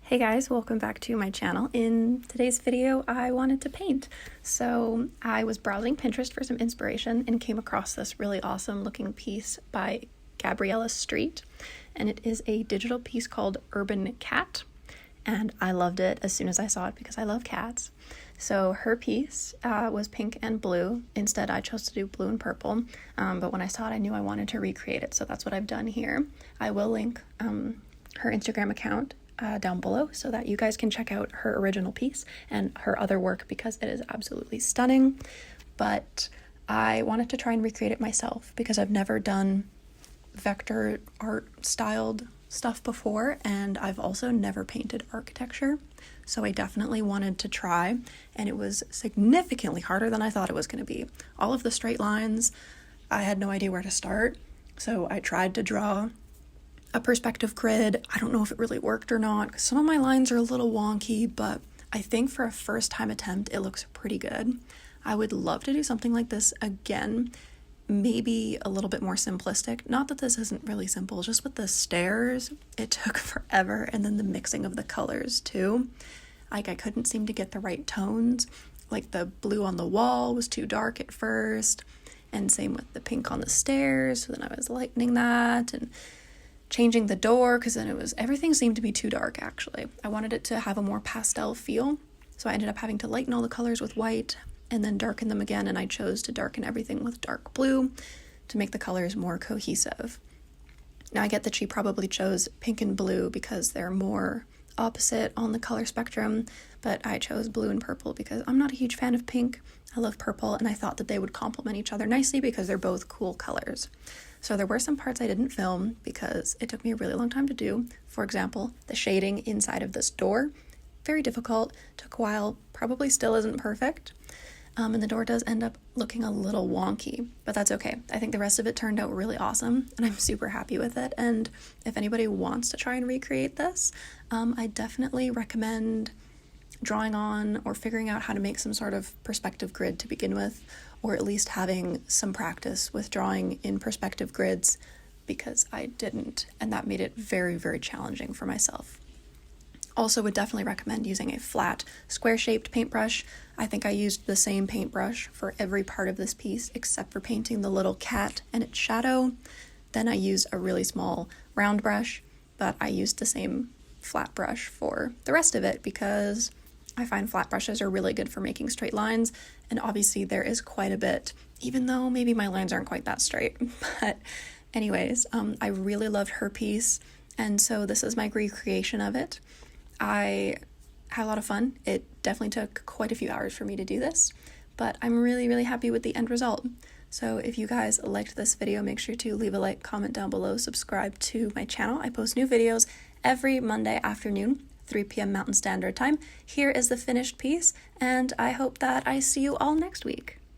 Hey guys, welcome back to my channel. In today's video, I wanted to paint. So I was browsing Pinterest for some inspiration and came across this really awesome looking piece by Gabriella Street. And it is a digital piece called Urban Cat. And I loved it as soon as I saw it because I love cats. So her piece was pink and blue. Instead, I chose to do blue and purple. But when I saw it, I knew I wanted to recreate it. So that's what I've done here. I will link her Instagram account down below so that you guys can check out her original piece and her other work because it is absolutely stunning. But I wanted to try and recreate it myself because I've never done vector art styled stuff before, and I've also never painted architecture, so I definitely wanted to try, and it was significantly harder than I thought it was going to be. All of the straight lines, I had no idea where to start, so I tried to draw a perspective grid. I don't know if it really worked or not, because some of my lines are a little wonky, but I think for a first time attempt, it looks pretty good. I would love to do something like this again, maybe a little bit more simplistic. Not that this isn't really simple, just with the stairs, it took forever, and then the mixing of the colors too. Like, I couldn't seem to get the right tones. Like, the blue on the wall was too dark at first, and same with the pink on the stairs, so then I was lightening that, and changing the door, because then everything seemed to be too dark actually. I wanted it to have a more pastel feel, so I ended up having to lighten all the colors with white and then darken them again, and I chose to darken everything with dark blue to make the colors more cohesive. Now I get that she probably chose pink and blue because they're more opposite on the color spectrum, but I chose blue and purple because I'm not a huge fan of pink. I love purple, and I thought that they would complement each other nicely because they're both cool colors. So there were some parts I didn't film because it took me a really long time to do. For example, the shading inside of this door, very difficult, took a while, probably still isn't perfect. And the door does end up looking a little wonky, but that's okay. I think the rest of it turned out really awesome, and I'm super happy with it. And if anybody wants to try and recreate this, I definitely recommend drawing on or figuring out how to make some sort of perspective grid to begin with, or at least having some practice with drawing in perspective grids, because I didn't, and that made it very, very challenging for myself. Also would definitely recommend using a flat, square-shaped paintbrush. I think I used the same paintbrush for every part of this piece except for painting the little cat and its shadow. Then I used a really small round brush, but I used the same flat brush for the rest of it because I find flat brushes are really good for making straight lines, and obviously there is quite a bit, even though maybe my lines aren't quite that straight. But anyways, I really loved her piece, and so this is my recreation of it. I had a lot of fun. It definitely took quite a few hours for me to do this, but I'm really, really happy with the end result. So if you guys liked this video, make sure to leave a like, comment down below, subscribe to my channel. I post new videos every Monday afternoon, 3 p.m. Mountain Standard Time. Here is the finished piece, and I hope that I see you all next week.